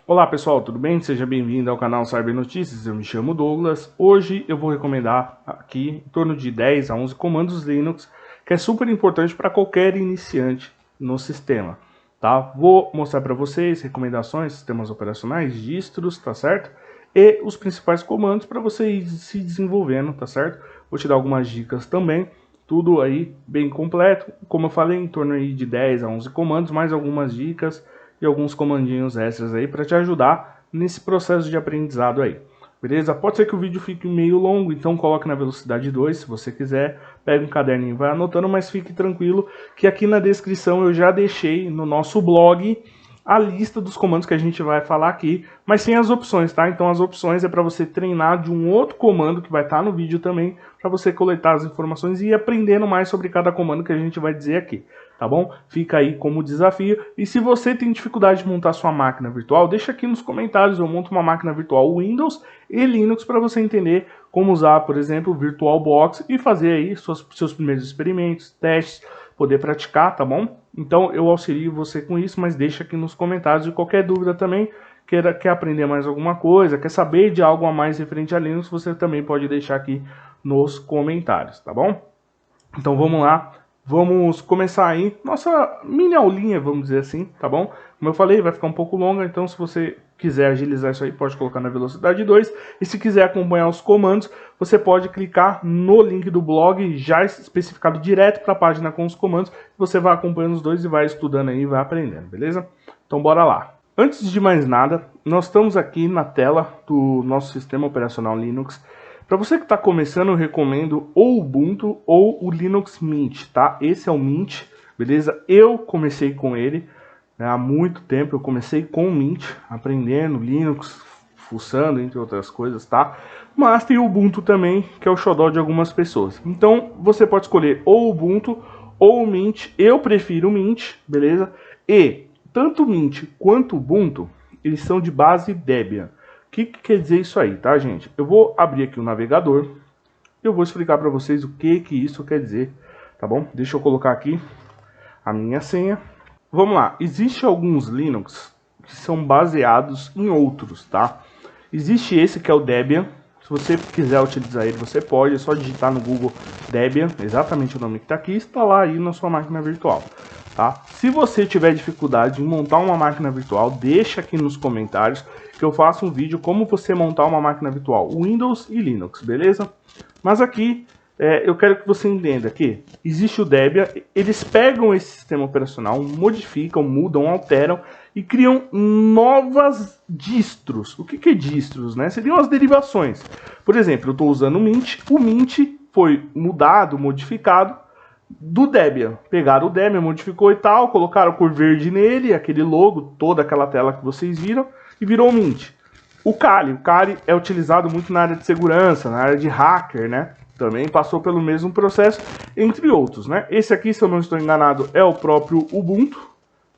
Olá pessoal, tudo bem? Seja bem-vindo ao canal Cyber Notícias, eu me chamo Douglas. Hoje eu vou recomendar aqui em torno de 10 a 11 comandos Linux, que é super importante para qualquer iniciante no sistema, tá? Vou mostrar para vocês recomendações, sistemas operacionais, distros, tá certo? E os principais comandos para você ir se desenvolvendo, tá certo? Vou te dar algumas dicas também, tudo aí bem completo. Como eu falei, em torno aí de 10 a 11 comandos, mais algumas dicas e alguns comandinhos extras aí para te ajudar nesse processo de aprendizado aí. Beleza? Pode ser que o vídeo fique meio longo, então coloque na velocidade 2 se você quiser. Pega um caderninho e vai anotando, mas fique tranquilo que aqui na descrição eu já deixei no nosso blog a lista dos comandos que a gente vai falar aqui, mas sem as opções, tá? Então as opções é para você treinar de um outro comando que vai estar no vídeo também, para você coletar as informações e ir aprendendo mais sobre cada comando que a gente vai dizer aqui, tá bom? Fica aí como desafio. E se você tem dificuldade de montar sua máquina virtual, deixa aqui nos comentários, eu monto uma máquina virtual Windows e Linux para você entender como usar, por exemplo, o VirtualBox e fazer aí seus primeiros experimentos, testes, poder praticar, tá bom? Então eu auxilio você com isso, mas deixa aqui nos comentários. E qualquer dúvida também, quer aprender mais alguma coisa, quer saber de algo a mais referente a Linux, você também pode deixar aqui nos comentários, tá bom? Então vamos lá, vamos começar aí nossa mini aulinha, vamos dizer assim, tá bom? Como eu falei, vai ficar um pouco longa, então se você quiser agilizar isso aí, pode colocar na velocidade 2. E se quiser acompanhar os comandos, você pode clicar no link do blog, já especificado direto para a página com os comandos. Você vai acompanhando os dois e vai estudando aí, vai aprendendo, beleza? Então bora lá. Antes de mais nada, nós estamos aqui na tela do nosso sistema operacional Linux. Para você que está começando, eu recomendo ou o Ubuntu ou o Linux Mint, tá? Esse é o Mint, beleza? Eu comecei com ele, né, há muito tempo. Eu comecei com o Mint, aprendendo Linux, fuçando, entre outras coisas, tá? Mas tem o Ubuntu também, que é o xodó de algumas pessoas. Então, você pode escolher ou o Ubuntu ou o Mint. Eu prefiro o Mint, beleza? E tanto o Mint quanto o Ubuntu, eles são de base Debian. O que quer dizer isso aí, tá, gente? Eu vou abrir aqui o navegador e eu vou explicar para vocês o que isso quer dizer, tá bom? Deixa eu colocar aqui a minha senha. Vamos lá, existem alguns Linux que são baseados em outros, tá? Existe esse que é o Debian. Se você quiser utilizar ele, você pode, é só digitar no Google Debian, exatamente o nome que está aqui, e instalar aí na sua máquina virtual. Tá? Se você tiver dificuldade em montar uma máquina virtual, deixa aqui nos comentários que eu faço um vídeo como você montar uma máquina virtual Windows e Linux, beleza? Mas aqui eu quero que você entenda que existe o Debian, eles pegam esse sistema operacional, modificam, mudam, alteram e criam novas distros. O que é distros, né? Seriam as derivações. Por exemplo, eu estou usando o Mint foi mudado, modificado do Debian. Pegaram o Debian, modificou e tal, colocaram cor verde nele, aquele logo, toda aquela tela que vocês viram, e virou o Mint. O Kali é utilizado muito na área de segurança, na área de hacker, né? Também passou pelo mesmo processo, entre outros, né? Esse aqui, se eu não estou enganado, é o próprio Ubuntu.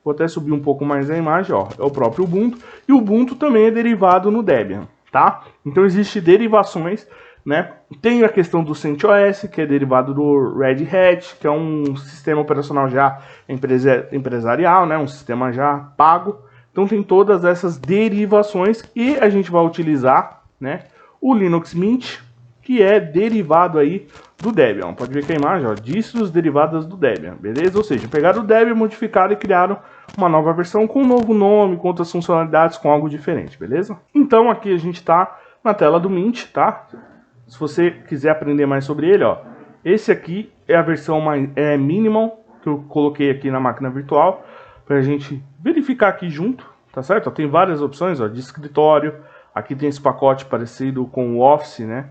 Vou até subir um pouco mais a imagem, ó. É o próprio Ubuntu. E o Ubuntu também é derivado no Debian, tá? Então existem derivações, né? Tem a questão do CentOS, que é derivado do Red Hat, que é um sistema operacional já empresarial, né? Um sistema já pago. Então tem todas essas derivações e a gente vai utilizar, né, o Linux Mint, que é derivado aí do Debian. Pode ver que a imagem, ó, distros derivadas do Debian, beleza? Ou seja, pegaram o Debian, modificaram e criaram uma nova versão com um novo nome, com outras funcionalidades, com algo diferente, beleza? Então aqui a gente está na tela do Mint, tá? Se você quiser aprender mais sobre ele, ó, esse aqui é a versão minimal que eu coloquei aqui na máquina virtual para a gente verificar aqui junto, tá certo? Ó, tem várias opções, ó, de escritório. Aqui tem esse pacote parecido com o Office, né?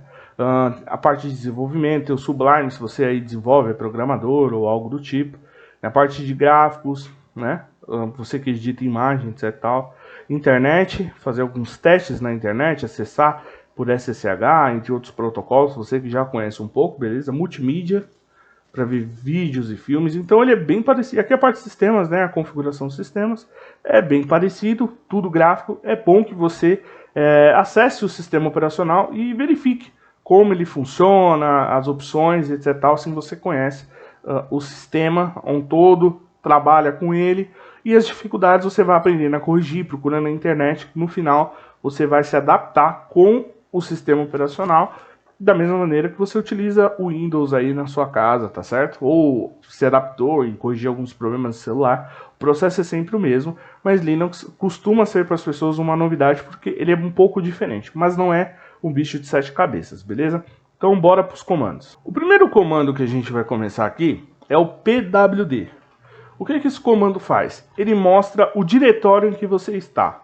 A parte de desenvolvimento, tem o Sublime, se você aí desenvolve, é programador ou algo do tipo. A parte de gráficos, né? Você que edita imagens, etc. Tal. Internet, fazer alguns testes na internet, acessar por SSH, entre outros protocolos, você que já conhece um pouco, beleza? Multimídia, para ver vídeos e filmes. Então ele é bem parecido. Aqui a parte de sistemas, né? A configuração dos sistemas é bem parecido, tudo gráfico. É bom que você acesse o sistema operacional e verifique como ele funciona, as opções, etc. Assim você conhece o sistema um todo, trabalha com ele e as dificuldades você vai aprendendo a corrigir, procurando na internet. No final, você vai se adaptar com o sistema operacional da mesma maneira que você utiliza o Windows aí na sua casa, tá certo? Ou se adaptou e corrigiu alguns problemas do celular. O processo é sempre o mesmo, mas Linux costuma ser para as pessoas uma novidade porque ele é um pouco diferente, mas não é um bicho de 7 cabeças, beleza? Então bora para os comandos. O primeiro comando que a gente vai começar aqui é o pwd. O que esse comando faz? Ele mostra o diretório em que você está.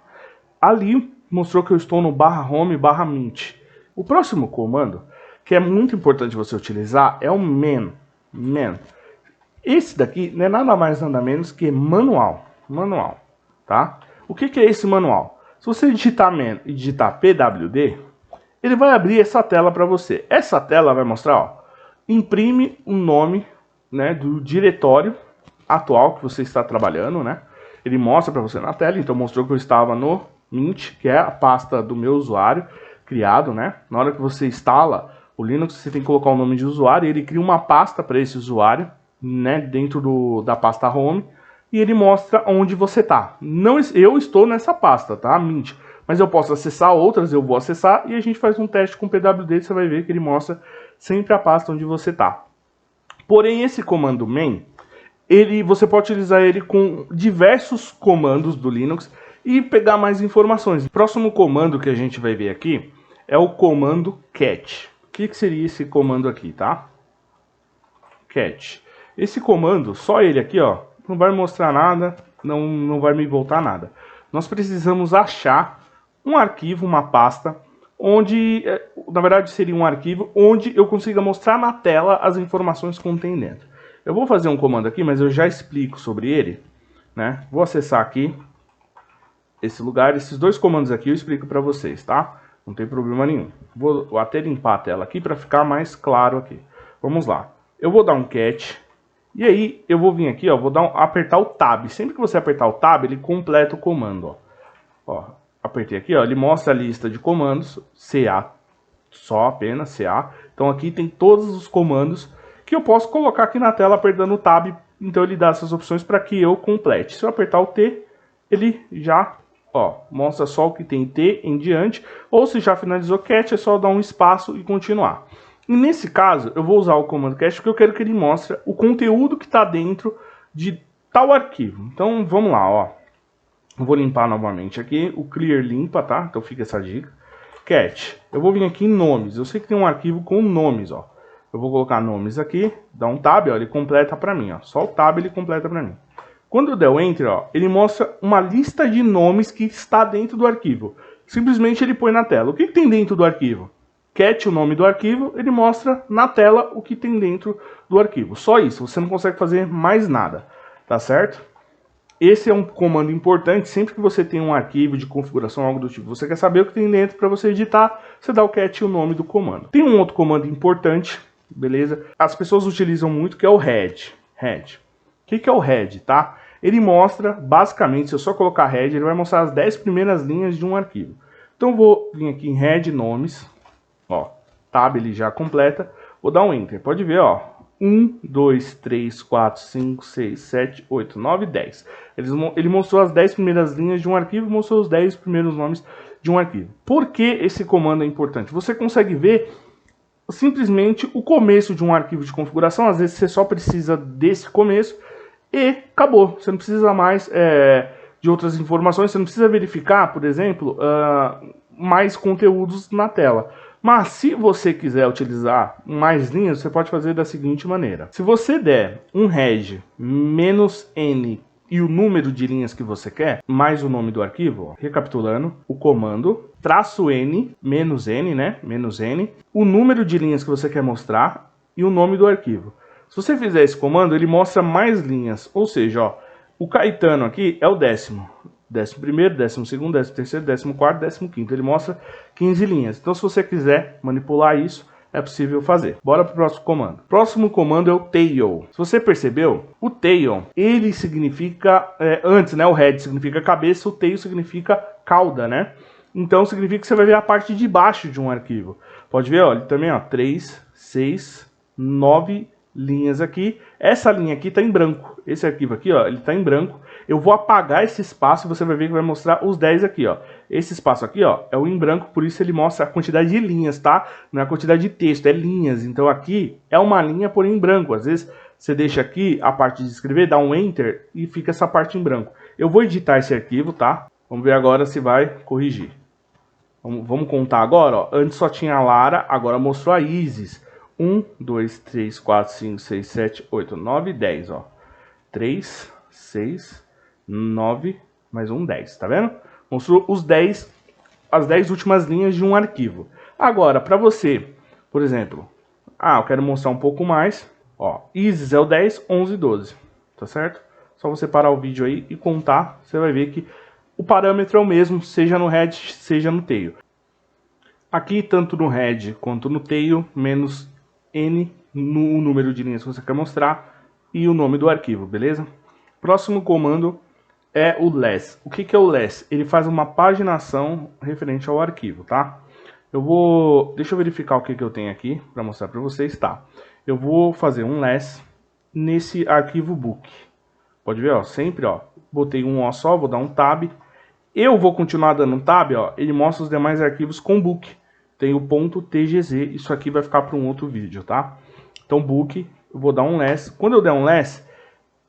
Ali mostrou que eu estou no /home/mint. O próximo comando, que é muito importante você utilizar, é o man. Esse daqui não é nada mais nada menos que manual, tá? O que é esse manual? Se você digitar man e digitar pwd, ele vai abrir essa tela para você. Essa tela vai mostrar, ó, imprime o nome, né, do diretório atual que você está trabalhando, né? Ele mostra para você na tela, então mostrou que eu estava no Mint, que é a pasta do meu usuário criado, né? Na hora que você instala o Linux, você tem que colocar o nome de usuário e ele cria uma pasta para esse usuário, né, dentro da pasta Home, e ele mostra onde você está. Não, eu estou nessa pasta, tá? Mint. Mas eu posso acessar outras, eu vou acessar e a gente faz um teste com o pwd, você vai ver que ele mostra sempre a pasta onde você está. Porém, esse comando man, você pode utilizar ele com diversos comandos do Linux e pegar mais informações. O próximo comando que a gente vai ver aqui é o comando cat. O que seria esse comando aqui, tá? Cat. Esse comando, só ele aqui, ó, não vai mostrar nada, não vai me voltar nada. Nós precisamos achar um arquivo, uma pasta, onde, na verdade seria um arquivo onde eu consiga mostrar na tela as informações que contém dentro. Eu vou fazer um comando aqui, mas eu já explico sobre ele, né? Vou acessar aqui esse lugar, esses dois comandos aqui eu explico para vocês, tá? Não tem problema nenhum. Vou até limpar a tela aqui para ficar mais claro aqui. Vamos lá. Eu vou dar um cat, e aí eu vou vir aqui, ó, apertar o tab. Sempre que você apertar o tab, ele completa o comando, ó. Apertei aqui, ó, ele mostra a lista de comandos, CA, só apenas CA. Então aqui tem todos os comandos que eu posso colocar aqui na tela apertando o tab. Então ele dá essas opções para que eu complete. Se eu apertar o T, ele já, ó, mostra só o que tem T em diante. Ou se já finalizou cat, é só dar um espaço e continuar. E nesse caso, eu vou usar o comando cat porque eu quero que ele mostre o conteúdo que está dentro de tal arquivo. Então vamos lá, ó. Eu vou limpar novamente aqui, o clear limpa, tá? Então fica essa dica. Cat, eu vou vir aqui em nomes, eu sei que tem um arquivo com nomes, ó. Eu vou colocar nomes aqui, dá um tab, ó, ele completa pra mim, ó. Só o tab ele completa pra mim. Quando eu der o enter, ó, ele mostra uma lista de nomes que está dentro do arquivo. Simplesmente ele põe na tela. O que tem dentro do arquivo? Cat, o nome do arquivo, ele mostra na tela o que tem dentro do arquivo. Só isso, você não consegue fazer mais nada, tá certo? Esse é um comando importante, sempre que você tem um arquivo de configuração, algo do tipo, você quer saber o que tem dentro para você editar, você dá o cat e o nome do comando. Tem um outro comando importante, beleza? As pessoas utilizam muito, que é o head. O que é o head, tá? Ele mostra, basicamente, se eu só colocar head, ele vai mostrar as 10 primeiras linhas de um arquivo. Então eu vou vir aqui em head nomes, ó, tab ele já completa, vou dar um enter, pode ver, ó. 1, 2, 3, 4, 5, 6, 7, 8, 9, 10. Ele mostrou as 10 primeiras linhas de um arquivo, mostrou os 10 primeiros nomes de um arquivo. Por que esse comando é importante? Você consegue ver simplesmente o começo de um arquivo de configuração. Às vezes você só precisa desse começo e acabou. Você não precisa mais de outras informações, você não precisa verificar, por exemplo, mais conteúdos na tela. Mas se você quiser utilizar mais linhas, você pode fazer da seguinte maneira. Se você der um head -n e o número de linhas que você quer, mais o nome do arquivo, ó, recapitulando, o comando, -n, -n, né, -n, o número de linhas que você quer mostrar e o nome do arquivo. Se você fizer esse comando, ele mostra mais linhas, ou seja, ó, o Caetano aqui é o 10º. 11º, 12º, 13º, 14º, 15º. Ele mostra 15 linhas. Então, se você quiser manipular isso, é possível fazer. Bora para o próximo comando. Próximo comando é o tail. Se você percebeu, o tail, ele significa, antes, né, o head significa cabeça, o tail significa cauda, né? Então, significa que você vai ver a parte de baixo de um arquivo. Pode ver, olha, também, ó, 3, 6, 9 linhas aqui. Essa linha aqui está em branco. esse arquivo aqui, ó, ele tá em branco. Eu vou apagar esse espaço e você vai ver que vai mostrar os 10 aqui, ó. Esse espaço aqui, ó, é o em branco, por isso ele mostra a quantidade de linhas, tá? Não é a quantidade de texto, é linhas. Então aqui é uma linha, porém em branco. Às vezes você deixa aqui a parte de escrever, dá um Enter e fica essa parte em branco. Eu vou editar esse arquivo, tá? Vamos ver agora se vai corrigir. Vamos contar agora, ó. Antes só tinha a Lara, agora mostrou a Isis. 1, 2, 3, 4, 5, 6, 7, 8, 9, 10, ó. 3, 6, 9, mais um 10, tá vendo? Mostrou os 10, as 10 últimas linhas de um arquivo. Agora, para você, por exemplo, eu quero mostrar um pouco mais, ó. Isis é o 10, 11, 12, tá certo? Só você parar o vídeo aí e contar, você vai ver que o parâmetro é o mesmo, seja no head, seja no tail. Aqui, tanto no head quanto no tail, menos N no número de linhas que você quer mostrar e o nome do arquivo, beleza? Próximo comando é o less. O que é o less? Ele faz uma paginação referente ao arquivo, tá? Deixa eu verificar o que eu tenho aqui para mostrar para vocês, tá? Eu vou fazer um less nesse arquivo book. Pode ver, ó, sempre, ó, botei um O só, vou dar um tab. Eu vou continuar dando um tab, ó, ele mostra os demais arquivos com book. Tem o .tgz, isso aqui vai ficar para um outro vídeo, tá? Então, book, eu vou dar um less. Quando eu der um less,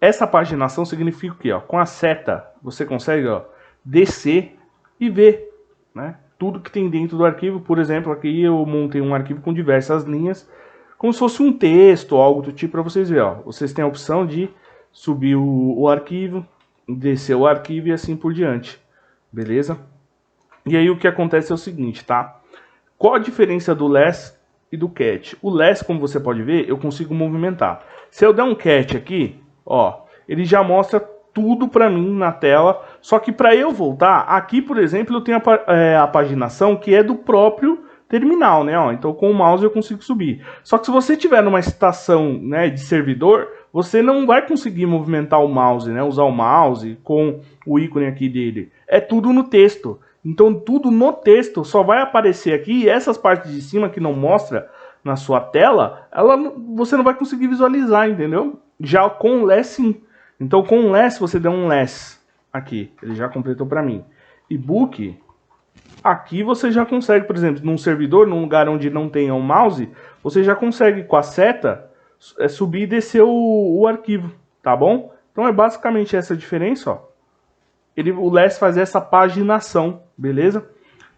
essa paginação significa o quê? Ó? Com a seta, você consegue, ó, descer e ver, né, tudo que tem dentro do arquivo. Por exemplo, aqui eu montei um arquivo com diversas linhas, como se fosse um texto ou algo do tipo, para vocês verem. Ó. Vocês têm a opção de subir o arquivo, descer o arquivo e assim por diante. Beleza? E aí o que acontece é o seguinte, tá? Qual a diferença do less e do cat? O less, como você pode ver, eu consigo movimentar. Se eu der um cat aqui, ó, ele já mostra tudo pra mim na tela. Só que para eu voltar, aqui, por exemplo, eu tenho a paginação que é do próprio terminal, né? Ó, então com o mouse eu consigo subir. Só que se você tiver numa estação, né, de servidor, você não vai conseguir movimentar o mouse, né? Usar o mouse com o ícone aqui dele. É tudo no texto. Então tudo no texto só vai aparecer aqui, e essas partes de cima que não mostra na sua tela, você não vai conseguir visualizar, entendeu? Já com o less sim. Então com o less você dá um less aqui, ele já completou para mim. E book, aqui você já consegue, por exemplo, num servidor, num lugar onde não tenha um mouse, você já consegue com a seta subir e descer o arquivo, tá bom? Então é basicamente essa a diferença, ó. O less faz essa paginação, beleza?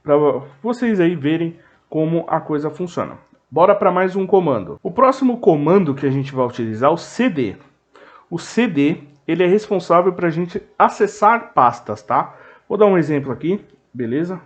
Para vocês aí verem como a coisa funciona. Bora para mais um comando. O próximo comando que a gente vai utilizar é o cd. O cd, ele é responsável para a gente acessar pastas, tá? Vou dar um exemplo aqui, beleza?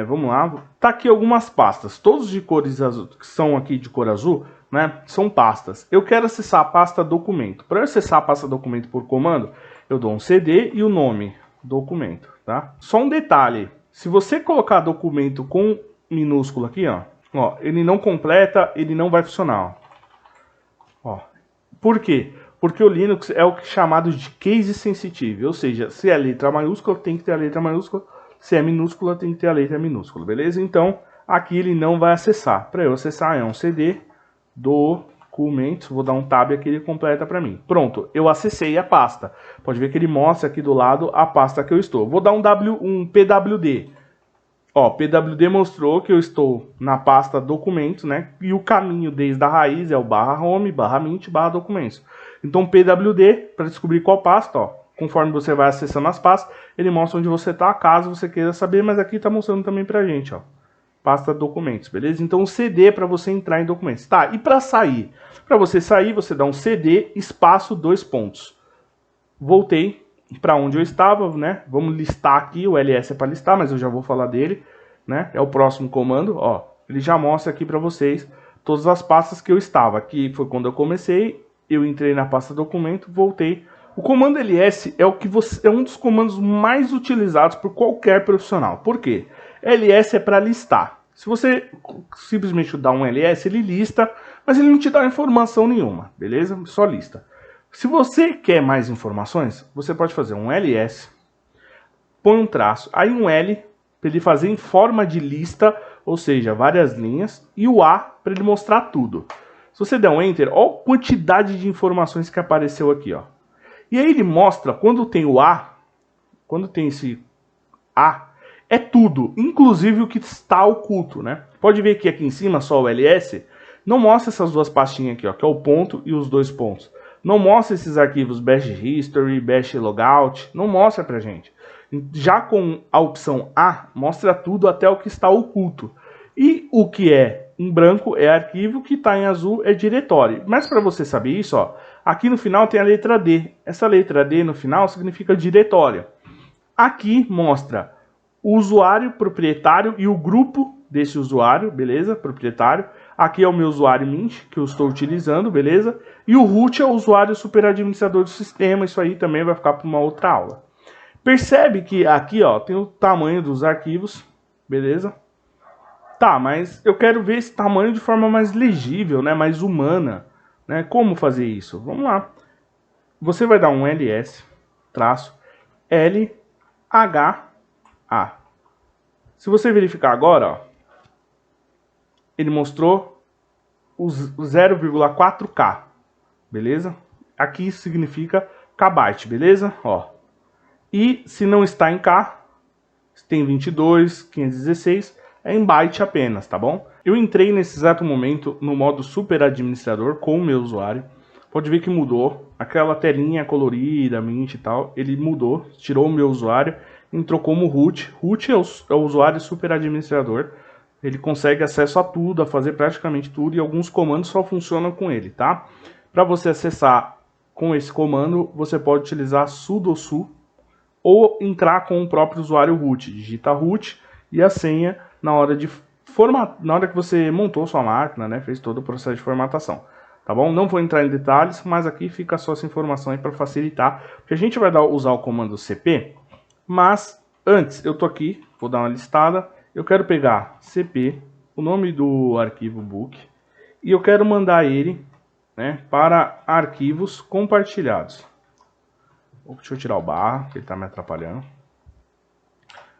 Vamos lá. Tá aqui algumas pastas, todos de cores azul, que são aqui de cor azul, né? São pastas. Eu quero acessar a pasta documento. Para acessar a pasta documento por comando, eu dou um cd e o nome documento, tá? Só um detalhe, se você colocar documento com minúsculo aqui, ó, ele não completa, ele não vai funcionar, ó. Por quê? Porque o Linux é o chamado de case sensitive, ou seja, se é letra maiúscula, tem que ter a letra maiúscula, se é minúscula, tem que ter a letra minúscula, beleza? Então, aqui ele não vai acessar. Para eu acessar, é um cd documentos, vou dar um tab aqui, ele completa para mim. Pronto, eu acessei a pasta. Pode ver que ele mostra aqui do lado a pasta que eu estou. Vou dar um pwd. Ó, pwd mostrou que eu estou na pasta documentos, né? E o caminho desde a raiz é o /home, /mint, /documentos. Então pwd, para descobrir qual pasta, ó, conforme você vai acessando as pastas, ele mostra onde você está, caso você queira saber, mas aqui está mostrando também pra gente, ó. Pasta documentos, beleza? Então o CD é para você entrar em documentos. Tá, e para sair? Para você sair, você dá um CD, espaço, 2 pontos. Voltei para onde eu estava, né? Vamos listar aqui, o ls é para listar, mas eu já vou falar dele, né? É o próximo comando, ó. Ele já mostra aqui para vocês todas as pastas que eu estava. Aqui foi quando eu comecei, eu entrei na pasta documento, voltei. O comando ls é um dos comandos mais utilizados por qualquer profissional. Por quê? ls é para listar. Se você simplesmente dá um ls, ele lista, mas ele não te dá informação nenhuma, beleza? Só lista. Se você quer mais informações, você pode fazer um ls, põe um traço, aí um L para ele fazer em forma de lista, ou seja, várias linhas, e o A para ele mostrar tudo. Se você der um Enter, olha a quantidade de informações que apareceu aqui, ó. E aí ele mostra, quando tem o A, quando tem esse A, é tudo, inclusive o que está oculto, né? Pode ver que aqui em cima, só o ls, não mostra essas duas pastinhas aqui, ó, que é o ponto e os dois pontos. Não mostra esses arquivos bash history, bash logout, não mostra pra gente. Já com a opção A, mostra tudo até o que está oculto. E o que é em branco é arquivo, que está em azul é diretório. Mas para você saber isso, ó, aqui no final tem a letra D. Essa letra D no final significa diretório. Aqui mostra o usuário proprietário e o grupo desse usuário, beleza? Proprietário. Aqui é o meu usuário Mint, que eu estou utilizando, beleza? E o root é o usuário superadministrador do sistema. Isso aí também vai ficar para uma outra aula. Percebe que aqui, ó, tem o tamanho dos arquivos, beleza? Tá, mas eu quero ver esse tamanho de forma mais legível, né? Mais humana, né? Como fazer isso? Vamos lá. Você vai dar um ls, traço, LHA. Se você verificar agora, ó, ele mostrou os 0,4K, beleza? Aqui significa kbyte, beleza? Ó. E se não está em K, tem 22, 516, é em byte apenas, tá bom? Eu entrei nesse exato momento no modo super administrador com o meu usuário. Pode ver que mudou. Aquela telinha colorida, mint e tal, ele mudou, tirou o meu usuário, entrou como root. Root é o usuário super administrador. Ele consegue acesso a tudo, a fazer praticamente tudo, e alguns comandos só funcionam com ele, tá? Para você acessar com esse comando, você pode utilizar sudo su ou entrar com o próprio usuário root. Digita root e a senha na hora que você montou sua máquina, né, fez todo o processo de formatação. Tá bom? Não vou entrar em detalhes, mas aqui fica só essa informação aí para facilitar, porque a gente vai usar o comando cp, mas antes eu tô aqui, vou dar uma listada, eu quero pegar cp, o nome do arquivo book, e eu quero mandar ele, né, para arquivos compartilhados. Deixa eu tirar o barra, que ele está me atrapalhando.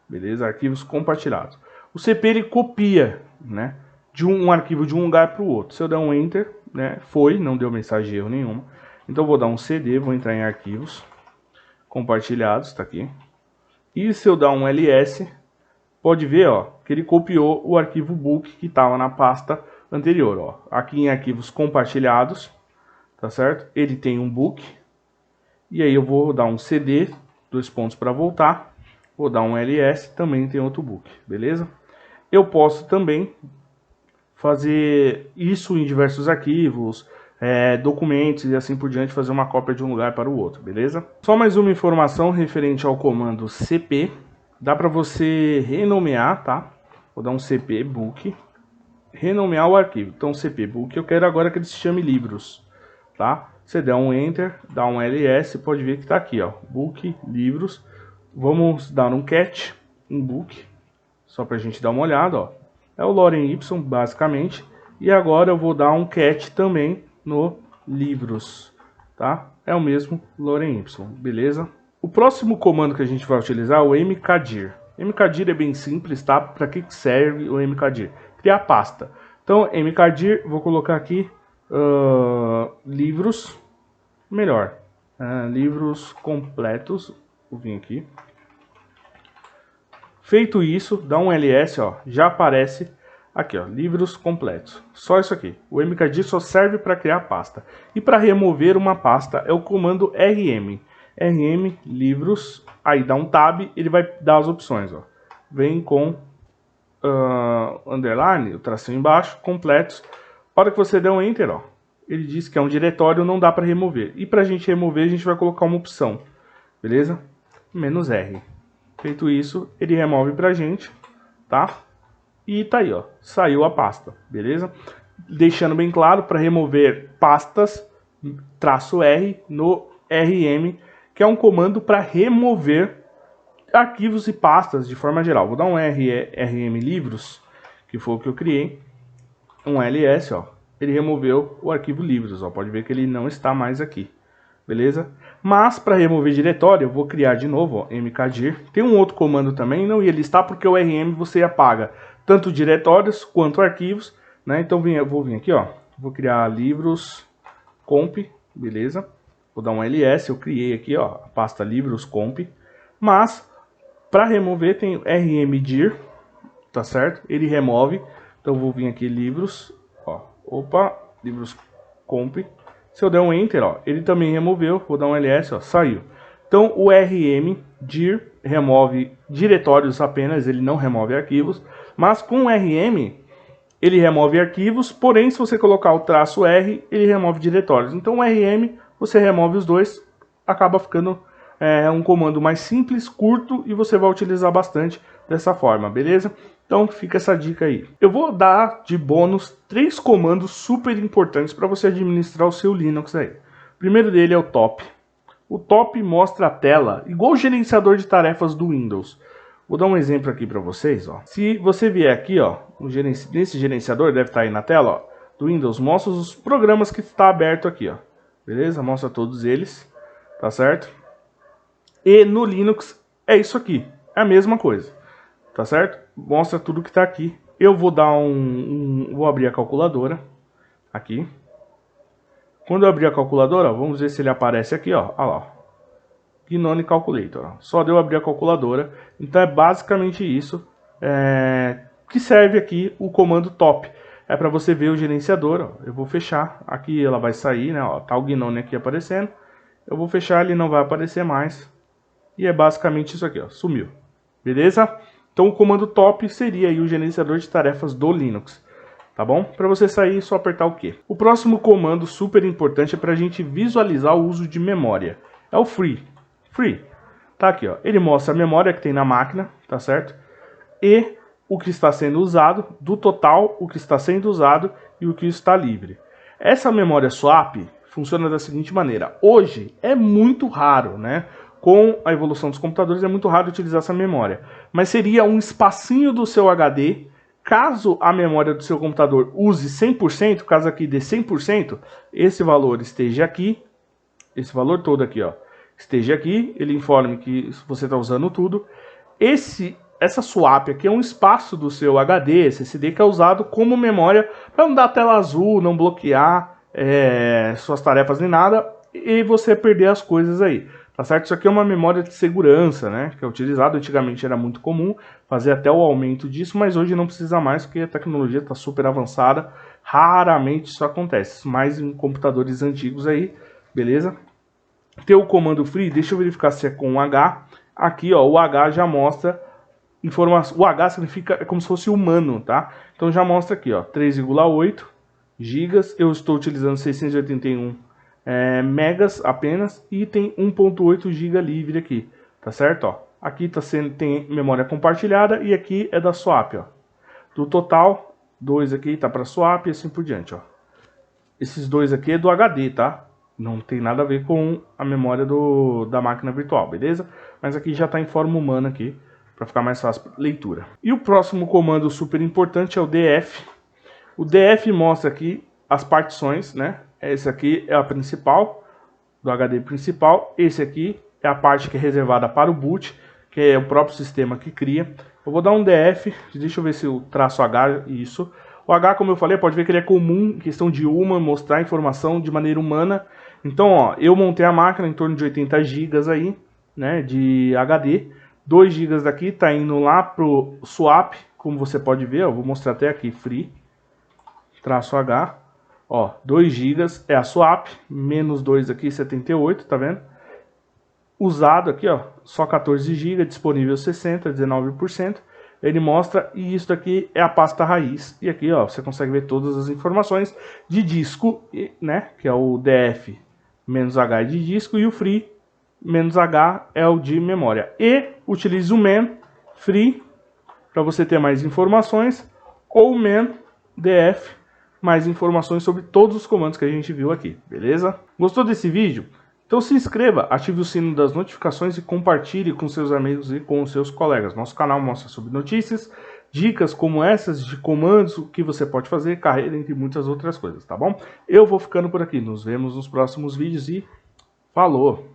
Beleza, arquivos compartilhados. O cp ele copia, né, de um arquivo de um lugar para o outro. Se eu der um enter, né, não deu mensagem de erro nenhuma. Então eu vou dar um cd, vou entrar em arquivos compartilhados, está aqui. E se eu dar um ls, pode ver, ó, que ele copiou o arquivo book que estava na pasta anterior, ó. Aqui em arquivos compartilhados, tá certo? Ele tem um book. E aí eu vou dar um cd, 2 pontos para voltar. Vou dar um ls, também tem outro book, beleza? Eu posso também fazer isso em diversos arquivos, documentos e assim por diante, fazer uma cópia de um lugar para o outro, beleza? Só mais uma informação referente ao comando cp. Dá para você renomear, tá? Vou dar um cp book, renomear o arquivo. Então cp book, eu quero agora que ele se chame livros, tá? Você der um enter, dá um ls, pode ver que está aqui, ó, book livros. Vamos dar um cat em book, só para a gente dar uma olhada, ó. É o lorem y basicamente. E agora eu vou dar um cat também no livros, tá? É o mesmo lorem y, beleza? O próximo comando que a gente vai utilizar é o mkdir. Mkdir é bem simples, tá? Para que serve o mkdir? Criar pasta. Então mkdir, vou colocar aqui livros, melhor, livros completos. Vou vir aqui. Feito isso, dá um ls, ó, já aparece aqui, ó, livros completos. Só isso aqui. O mkdir só serve para criar pasta. E para remover uma pasta é o comando rm. rm livros, aí dá um tab, ele vai dar as opções, ó. Vem com underline, o tracinho embaixo, completos. A hora que você der um enter, ó, ele diz que é um diretório, não dá para remover. E para a gente remover, a gente vai colocar uma opção, beleza? -R. Feito isso, ele remove pra gente, tá? E tá aí, ó, saiu a pasta, beleza? Deixando bem claro, para remover pastas, -R no rm, que é um comando para remover arquivos e pastas de forma geral. Vou dar um rm livros, que foi o que eu criei, um ls, ó, ele removeu o arquivo livros, ó, pode ver que ele não está mais aqui. Beleza? Mas para remover diretório, eu vou criar de novo, ó, mkdir. Tem um outro comando também, não ia listar porque o rm você apaga tanto diretórios quanto arquivos, né? Então eu vou vir aqui, ó, vou criar livros comp, beleza? vou dar um ls, eu criei aqui, ó, a pasta livroscomp, mas para remover tem rmdir, tá certo? Ele remove, então eu vou vir aqui livros, ó, opa, livroscomp, se eu der um enter, ó, ele também removeu, vou dar um ls, ó, saiu. Então o rmdir remove diretórios apenas, ele não remove arquivos, mas com o rm ele remove arquivos, porém se você colocar o traço R, ele remove diretórios. Então o rm, você remove os dois, acaba ficando um comando mais simples, curto, e você vai utilizar bastante dessa forma, beleza? Então fica essa dica aí. Eu vou dar de bônus 3 comandos super importantes para você administrar o seu Linux aí. O primeiro dele é o top. O top mostra a tela igual o gerenciador de tarefas do Windows. Vou dar um exemplo aqui para vocês, ó. Se você vier aqui, ó, nesse gerenciador, deve estar aí na tela, ó, do Windows, mostra os programas que está aberto aqui, ó. Beleza? Mostra todos eles, tá certo? E no Linux é isso aqui, é a mesma coisa, tá certo? Mostra tudo que está aqui. Eu vou dar vou abrir a calculadora aqui. Quando eu abrir a calculadora, ó, vamos ver se ele aparece aqui, ó. Olha lá, ó. Gnome Calculator. Só deu abrir a calculadora. Então é basicamente isso que serve aqui o comando top. É para você ver o gerenciador. Ó. Eu vou fechar. Aqui ela vai sair, né? Ó, tá o Gnome aqui aparecendo. Eu vou fechar, ele não vai aparecer mais. E é basicamente isso aqui, ó. Sumiu. Beleza? Então o comando top seria aí o gerenciador de tarefas do Linux. Tá bom? Para você sair, é só apertar o Q. O próximo comando super importante é para a gente visualizar o uso de memória. É o free. Free. Tá aqui, ó. Ele mostra a memória que tem na máquina, tá certo? E o que está sendo usado, do total, o que está sendo usado e o que está livre. Essa memória swap funciona da seguinte maneira. Hoje é muito raro, né? Com a evolução dos computadores é muito raro utilizar essa memória. Mas seria um espacinho do seu HD, caso a memória do seu computador use 100%, caso aqui dê 100%, esse valor esteja aqui, esse valor todo aqui, ó. Esteja aqui, ele informe que você está usando tudo. Essa swap aqui é um espaço do seu HD, SSD, que é usado como memória para não dar tela azul, não bloquear suas tarefas nem nada e você perder as coisas aí, tá certo? Isso aqui é uma memória de segurança, né? Que é utilizado, antigamente era muito comum fazer até o aumento disso, mas hoje não precisa mais porque a tecnologia está super avançada. Raramente isso acontece, mais em computadores antigos aí, beleza? Tem o comando free, deixa eu verificar se é com H. Aqui, ó, o H já mostra informação. O H significa, é como se fosse humano, tá? Então já mostra aqui, ó, 3,8 gigas. Eu estou utilizando 681 megas apenas e tem 1.8 GB livre aqui, tá certo? Ó, aqui tem memória compartilhada e aqui é da swap, ó. Do total, 2 aqui tá para swap e assim por diante, ó. Esses dois aqui é do HD, tá? Não tem nada a ver com a memória da máquina virtual, beleza? Mas aqui já está em forma humana aqui, para ficar mais fácil a leitura. E o próximo comando super importante é o df. O df mostra aqui as partições, né? Esse aqui é a principal, do HD principal. Esse aqui é a parte que é reservada para o boot, que é o próprio sistema que cria. Eu vou dar um df, deixa eu ver se eu traço H, isso. O H, como eu falei, pode ver que ele é comum, questão de mostrar informação de maneira humana. Então, ó, eu montei a máquina em torno de 80 GB aí, né, de HD. 2 GB daqui tá indo lá pro swap, como você pode ver, ó, vou mostrar até aqui, free, traço H. Ó, 2 GB é a swap, menos 2 aqui, 78, tá vendo? Usado aqui, ó, só 14 GB, disponível 60, 19%. Ele mostra, e isso daqui é a pasta raiz. E aqui, ó, você consegue ver todas as informações de disco, né, que é o df menos H é de disco, e o free menos H é o de memória. E utilize o man free para você ter mais informações, ou man df mais informações sobre todos os comandos que a gente viu aqui, beleza? Gostou desse vídeo? Então se inscreva, ative o sino das notificações e compartilhe com seus amigos e com os seus colegas. Nosso canal mostra sobre notícias, dicas como essas de comandos, o que você pode fazer, carreira, entre muitas outras coisas, tá bom? Eu vou ficando por aqui, nos vemos nos próximos vídeos e falou!